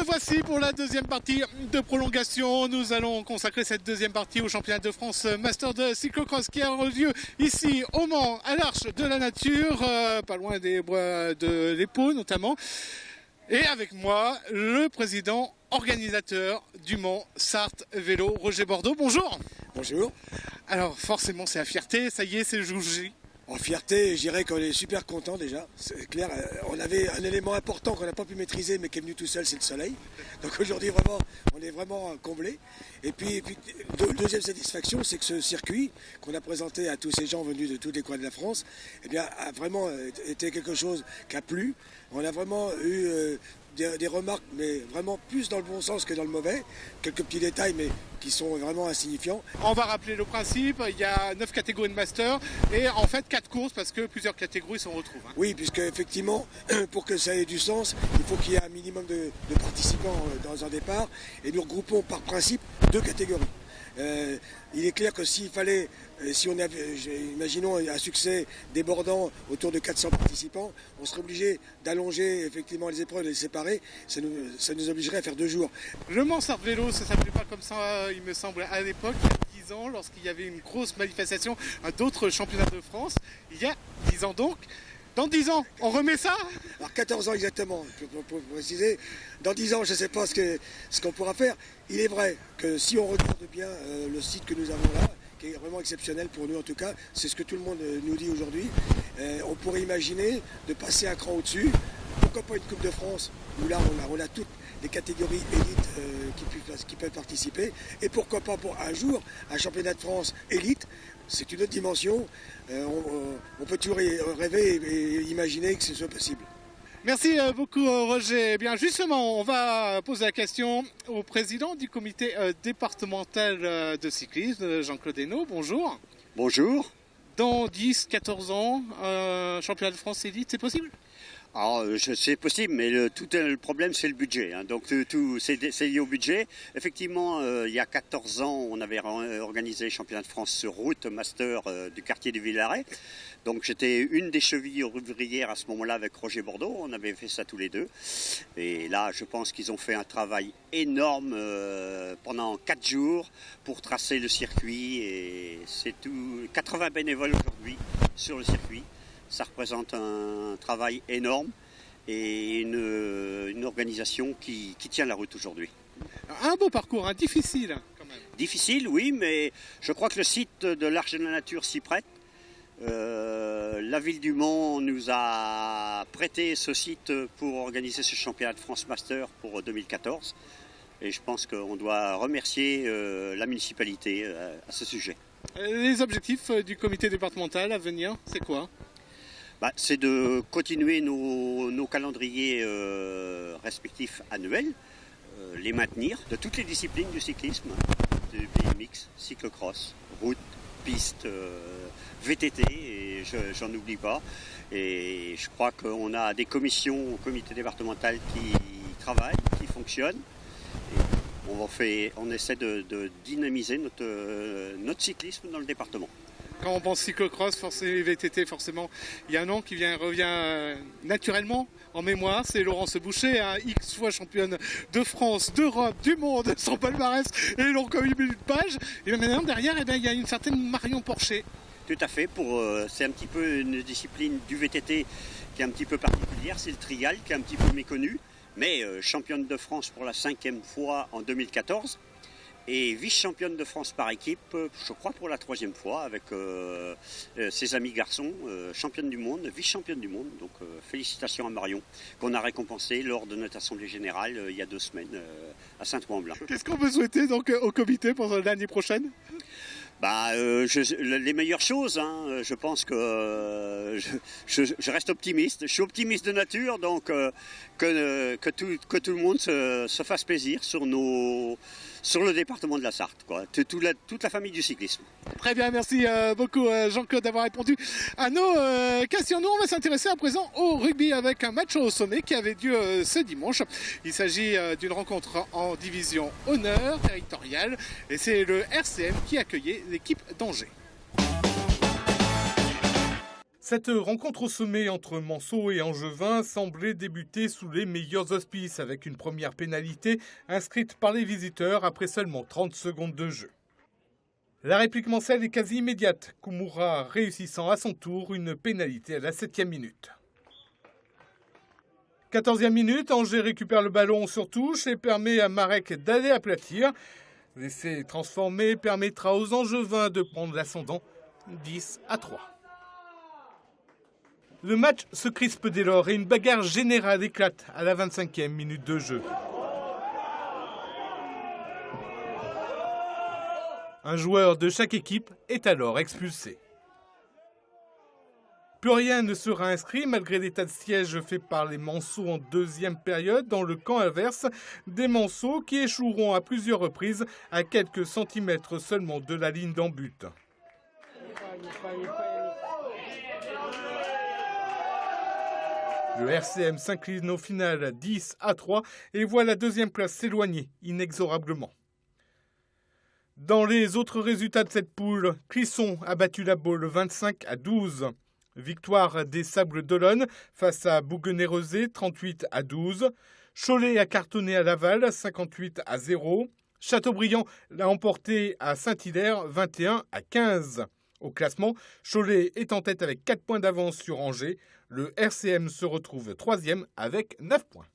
revoici pour la deuxième partie de prolongation. Nous allons consacrer cette deuxième partie au championnat de France Master de cyclocross qui a lieu ici au Mans, à l'Arche de la Nature, pas loin des bois de l'Épau notamment. Et avec moi, le président organisateur du Mans Sarthe Vélo, Roger Bordeaux. Bonjour. Bonjour. Alors forcément c'est la fierté, ça y est, c'est le jour J. En fierté, je dirais qu'on est super content déjà. C'est clair, on avait un élément important qu'on n'a pas pu maîtriser mais qui est venu tout seul, c'est le soleil. Donc aujourd'hui vraiment, on est vraiment comblé. Et puis deuxième satisfaction, c'est que ce circuit qu'on a présenté à tous ces gens venus de tous les coins de la France, eh bien, a vraiment été quelque chose qui a plu. On a vraiment eu des remarques, mais vraiment plus dans le bon sens que dans le mauvais. Quelques petits détails, mais qui sont vraiment insignifiants. On va rappeler le principe, il y a 9 catégories de master et en fait 4 courses parce que plusieurs catégories se retrouvent. Oui, puisque effectivement, pour que ça ait du sens, il faut qu'il y ait un minimum de participants dans un départ et nous regroupons par principe 2 catégories. Il est clair que s'il fallait, si on avait, imaginons un succès débordant autour de 400 participants, on serait obligé d'allonger effectivement les épreuves et les séparer. Ça nous obligerait à faire 2 jours. Le Mans Sarthe Vélo, ça ne s'appelait pas comme ça, il me semble, à l'époque, il y a 10 ans, lorsqu'il y avait une grosse manifestation à d'autres championnats de France. Il y a 10 ans donc. Dans 10 ans, on remet ça? Alors 14 ans exactement, pour préciser. Dans 10 ans, je ne sais pas ce qu'on pourra faire. Il est vrai que si on regarde bien le site que nous avons là, qui est vraiment exceptionnel pour nous en tout cas, c'est ce que tout le monde nous dit aujourd'hui, on pourrait imaginer de passer un cran au-dessus. Pourquoi pas une Coupe de France où là on a toutes les catégories élites qui peuvent participer. Et pourquoi pas pour un jour un championnat de France élite. C'est une autre dimension. On peut toujours rêver et imaginer que ce soit possible. Merci beaucoup Roger. Eh bien justement, on va poser la question au président du comité départemental de cyclisme, Jean-Claude Hainaut. Bonjour. Bonjour. Dans 10-14 ans, championnat de France élite, c'est possible? Alors, c'est possible, mais le problème, c'est le budget. Hein. Donc, c'est lié au budget. Effectivement, il y a 14 ans, on avait organisé le championnat de France sur route master du quartier du Villaret. Donc, j'étais une des chevilles ouvrières à ce moment-là avec Roger Bordeaux. On avait fait ça tous les deux. Et là, je pense qu'ils ont fait un travail énorme pendant 4 jours pour tracer le circuit. Et c'est tout. 80 bénévoles aujourd'hui sur le circuit. Ça représente un travail énorme et une organisation qui tient la route aujourd'hui. Un beau parcours, hein, difficile quand même. Difficile, oui, mais je crois que le site de l'Arche de la Nature s'y prête. La ville du Mans nous a prêté ce site pour organiser ce championnat de France Master pour 2014. Et je pense qu'on doit remercier la municipalité à ce sujet. Les objectifs du comité départemental à venir, c'est quoi ? C'est de continuer nos calendriers respectifs annuels, les maintenir de toutes les disciplines du cyclisme, du BMX, cyclocross, route, piste, VTT, et j'en oublie pas. Et je crois qu'on a des commissions au comité départemental qui travaillent, qui fonctionnent. Et on essaie de dynamiser notre cyclisme dans le département. Quand on pense cyclocross, VTT, forcément, il y a un nom qui revient naturellement en mémoire, c'est Laurence Boucher, X fois championne de France, d'Europe, du monde, son palmarès est long comme 8 minutes de page. Et maintenant, derrière, il y a une certaine Marion Porcher. Tout à fait, c'est un petit peu une discipline du VTT qui est un petit peu particulière, c'est le trial qui est un petit peu méconnu, mais championne de France pour la 5e fois en 2014. Et vice-championne de France par équipe, je crois pour la 3e fois, avec ses amis garçons, championne du monde, vice-championne du monde. Donc félicitations à Marion, qu'on a récompensé lors de notre assemblée générale il y a 2 semaines à Saint-Ouen-en-Velin. Qu'est-ce qu'on peut souhaiter donc au comité pour l'année prochaine ? Les meilleures choses, hein. Je pense que je reste optimiste. Je suis optimiste de nature, donc que tout le monde se fasse plaisir sur le département de la Sarthe, quoi. Toute la famille du cyclisme. Très bien, merci beaucoup Jean-Claude d'avoir répondu à nos questions. Nous, on va s'intéresser à présent au rugby avec un match au sommet qui avait lieu ce dimanche. Il s'agit d'une rencontre en division honneur territoriale et c'est le RCM qui accueillait l'équipe d'Angers. Cette rencontre au sommet entre Manceau et Angevin semblait débuter sous les meilleurs auspices avec une première pénalité inscrite par les visiteurs après seulement 30 secondes de jeu. La réplique mancelle est quasi immédiate, Koumoura réussissant à son tour une pénalité à la 7e minute. 14e minute, Angers récupère le ballon sur touche et permet à Marek d'aller aplatir. L'essai transformé permettra aux Angevins de prendre l'ascendant 10-3. Le match se crispe dès lors et une bagarre générale éclate à la 25e minute de jeu. Un joueur de chaque équipe est alors expulsé. Plus rien ne sera inscrit malgré l'état de siège fait par les Manceaux en deuxième période dans le camp inverse, des Manceaux qui échoueront à plusieurs reprises à quelques centimètres seulement de la ligne d'en but. Le RCM s'incline au final 10-3 et voit la deuxième place s'éloigner inexorablement. Dans les autres résultats de cette poule, Clisson a battu la Baule 25-12. Victoire des Sables d'Olonne face à Bouguenais-Rezé 38-12. Cholet a cartonné à Laval 58-0. Châteaubriand l'a emporté à Saint-Hilaire 21-15. Au classement, Cholet est en tête avec 4 points d'avance sur Angers. Le RCM se retrouve 3e avec 9 points.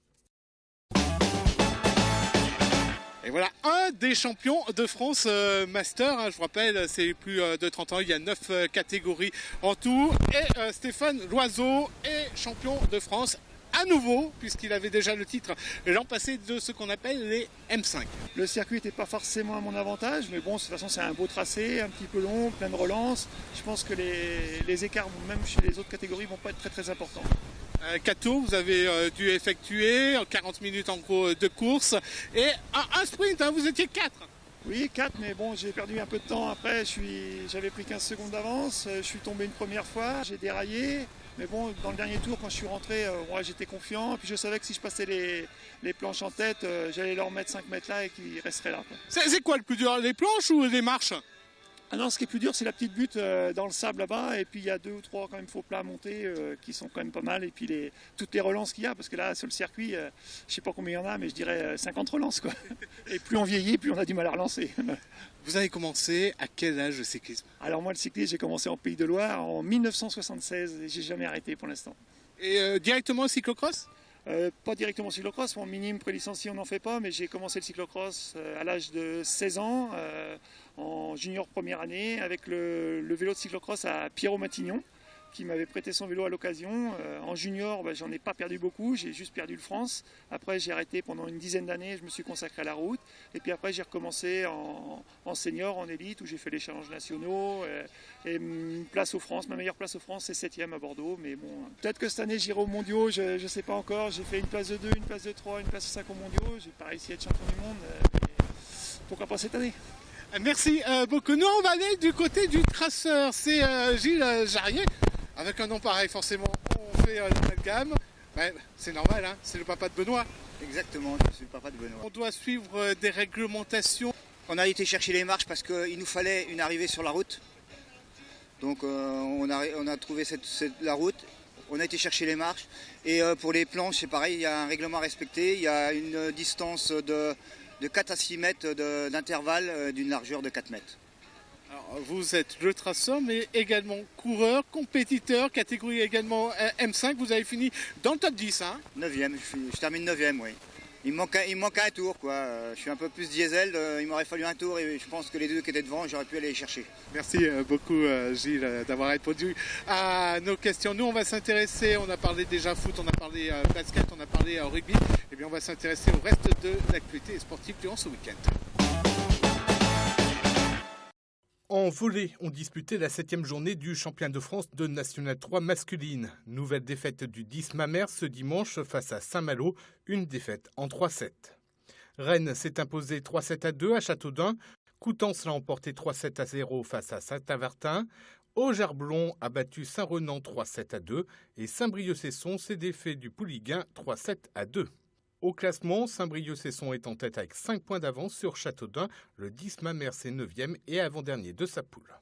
Et voilà un des champions de France Master. Je vous rappelle, c'est plus de 30 ans, il y a 9 catégories en tout. Et Stéphane Loiseau est champion de France à nouveau, puisqu'il avait déjà le titre l'an passé de ce qu'on appelle les M5. Le circuit n'était pas forcément à mon avantage, mais bon, de toute façon, c'est un beau tracé, un petit peu long, plein de relances. Je pense que les écarts, même chez les autres catégories, ne vont pas être très très importants. Cato, vous avez dû effectuer 40 minutes en gros de course et un sprint, hein, vous étiez 4. Oui, 4, mais bon, j'ai perdu un peu de temps après, j'avais pris 15 secondes d'avance, je suis tombé une première fois, j'ai déraillé, mais bon, dans le dernier tour, quand je suis rentré, j'étais confiant, et puis je savais que si je passais les planches en tête, j'allais leur mettre 5 mètres là et qu'ils resteraient là. C'est quoi le plus dur, les planches ou les marches ? Ah non, ce qui est plus dur, c'est la petite butte dans le sable là-bas. Et puis il y a 2 ou 3 quand même faux plats à monter qui sont quand même pas mal. Et puis toutes les relances qu'il y a, parce que là sur le circuit, je sais pas combien il y en a, mais je dirais 50 relances quoi. Et plus on vieillit, plus on a du mal à relancer. Vous avez commencé à quel âge le cyclisme ? Alors moi le cyclisme, j'ai commencé en Pays de Loire en 1976 et j'ai jamais arrêté pour l'instant. Et directement au cyclocross ? Pas directement au cyclocross, mon minime pré-licencié on n'en fait pas, mais j'ai commencé le cyclocross à l'âge de 16 ans, en junior première année, avec le vélo de cyclocross à Pierrot-Matignon, qui m'avait prêté son vélo à l'occasion. En junior, j'en ai pas perdu beaucoup, j'ai juste perdu le France. Après j'ai arrêté pendant une dizaine d'années, je me suis consacré à la route. Et puis après j'ai recommencé en senior, en élite, où j'ai fait les challenges nationaux. Et une place aux France, ma meilleure place aux France, c'est 7e à Bordeaux. Mais bon, peut-être que cette année j'irai aux mondiaux, je ne sais pas encore. J'ai fait une place de 2, une place de 3, une place de 5 aux mondiaux. J'ai pas réussi à être champion du monde. Mais pourquoi pas cette année ? Merci beaucoup. Nous on va aller du côté du traceur, c'est Gilles Jarrier. Avec un nom pareil, forcément, on fait l'amalgame. Ouais, c'est normal, hein, c'est le papa de Benoît. Exactement, je suis le papa de Benoît. On doit suivre des réglementations. On a été chercher les marches parce qu'il nous fallait une arrivée sur la route. Donc on a trouvé la route, on a été chercher les marches. Et pour les planches, c'est pareil, il y a un règlement à respecter. Il y a une distance de 4 à 6 mètres d'intervalle d'une largeur de 4 mètres. Alors, vous êtes le traceur, mais également coureur, compétiteur, catégorie également M5. Vous avez fini dans le top 10. Hein ? 9e, je termine 9e, oui. Il me manque un tour, quoi. Je suis un peu plus diesel, il m'aurait fallu un tour et je pense que les 2 qui étaient devant, j'aurais pu aller les chercher. Merci beaucoup Gilles d'avoir répondu à nos questions. Nous on va s'intéresser, on a parlé déjà foot, on a parlé basket, on a parlé rugby. Et bien on va s'intéresser au reste de l'actualité sportive durant ce week-end. En volley, on disputait la 7e journée du championnat de France de National 3 masculine. Nouvelle défaite du 10 Mamers ce dimanche face à Saint-Malo, une défaite en 3-7. Rennes s'est imposé 3-7-2 à Châteaudun. Coutances l'a emporté 3-7-0 face à Saint-Avertin. Augerblon a battu Saint-Renan 3-7-2 et Saint-Brieuc-Cesson s'est défait du Pouliguen 3-7-2. Au classement, Saint-Brieuc-Cesson est en tête avec 5 points d'avance sur Châteaudun. Le 10 Mamers est 9e et avant-dernier de sa poule.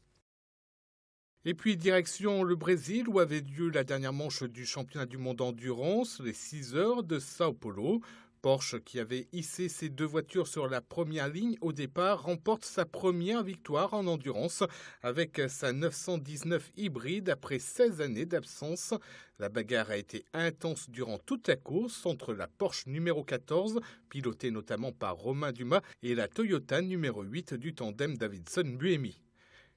Et puis direction le Brésil où avait lieu la dernière manche du championnat du monde endurance, les 6 heures de Sao Paulo. Porsche, qui avait hissé ses 2 voitures sur la première ligne au départ, remporte sa première victoire en endurance avec sa 919 hybride après 16 années d'absence. La bagarre a été intense durant toute la course entre la Porsche numéro 14, pilotée notamment par Romain Dumas, et la Toyota numéro 8 du tandem Davidson-Buemi.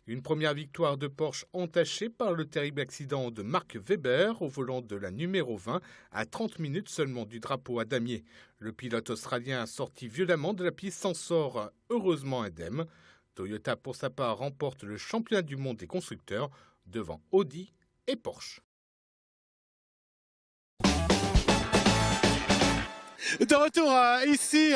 Une première victoire de Porsche entachée par le terrible accident de Mark Webber au volant de la numéro 20 à 30 minutes seulement du drapeau à damier. Le pilote australien sorti violemment de la piste s'en sort heureusement indemne. Toyota pour sa part remporte le championnat du monde des constructeurs devant Audi et Porsche. De retour ici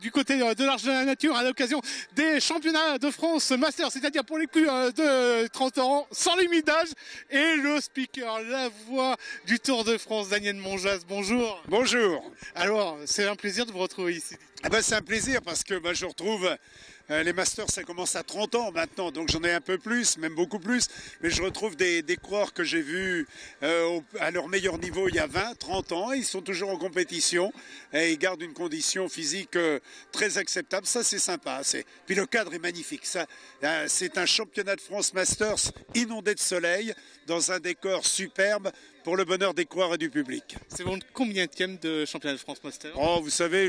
du côté de l'Arche de la Nature à l'occasion des championnats de France Master, c'est-à-dire pour les plus de 30 ans, sans limite d'âge. Et le speaker, la voix du Tour de France, Daniel Monjas, bonjour. Bonjour. Alors, c'est un plaisir de vous retrouver ici. C'est un plaisir parce que je retrouve les Masters, ça commence à 30 ans maintenant, donc j'en ai un peu plus, même beaucoup plus, mais je retrouve des coureurs que j'ai vus à leur meilleur niveau il y a 20, 30 ans, ils sont toujours en compétition et ils gardent une condition physique très acceptable, ça c'est sympa. Puis le cadre est magnifique, c'est un championnat de France Masters inondé de soleil, dans un décor superbe, pour le bonheur des coureurs et du public. C'est votre combienième de championnat de France Master? Oh, vous savez,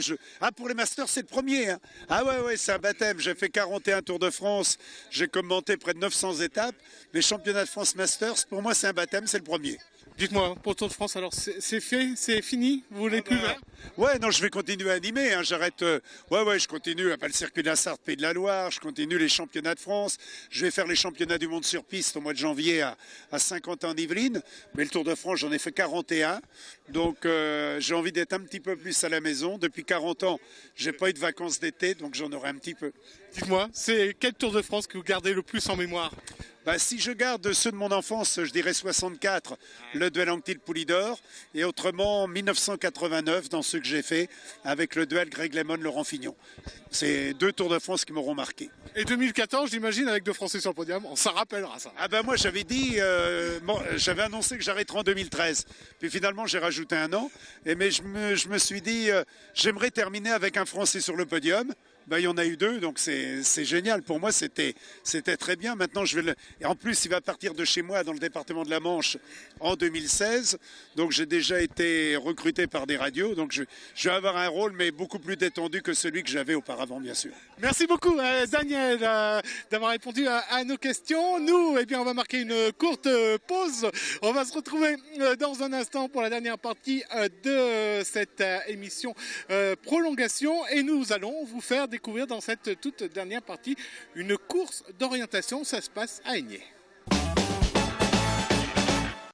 pour les Masters, c'est le premier. Hein. Ah ouais, c'est un baptême. J'ai fait 41 Tours de France, j'ai commenté près de 900 étapes. Les championnats de France Masters, pour moi, c'est un baptême, c'est le premier. Dites-moi, pour le Tour de France, alors c'est fait, c'est fini? Vous voulez plus là? Ouais, non, je vais continuer à animer. Hein. J'arrête. Je continue. Le circuit de la Sarthe, Pays de la Loire. Je continue les championnats de France. Je vais faire les championnats du monde sur piste au mois de janvier à Saint-Quentin-en-Yvelines. Mais le Tour de France, j'en ai fait 41. Donc, j'ai envie d'être un petit peu plus à la maison. Depuis 40 ans, j'ai pas eu de vacances d'été, donc j'en aurai un petit peu. Dites-moi, c'est quel Tour de France que vous gardez le plus en mémoire? Si je garde ceux de mon enfance, je dirais 64, le duel Anctil-Poulidor, et autrement 1989 dans ceux que j'ai fait avec le duel Greg LeMond-Laurent Fignon. C'est 2 Tours de France qui m'auront marqué. Et 2014, j'imagine, avec 2 Français sur le podium, on s'en rappellera ça. Moi j'avais dit, j'avais annoncé que j'arrêterais en 2013. Puis finalement j'ai rajouté un an, mais je me suis dit, j'aimerais terminer avec un Français sur le podium. Il y en a eu 2, donc c'est génial. Pour moi, c'était très bien. Maintenant, et en plus, il va partir de chez moi dans le département de la Manche en 2016. Donc, j'ai déjà été recruté par des radios. Donc, je vais avoir un rôle, mais beaucoup plus détendu que celui que j'avais auparavant, bien sûr. Merci beaucoup, Daniel, d'avoir répondu à nos questions. Nous, on va marquer une courte pause. On va se retrouver dans un instant pour la dernière partie de cette émission Prolongation. Et nous allons vous faire découvrir dans cette toute dernière partie une course d'orientation. Ça se passe à Aigné.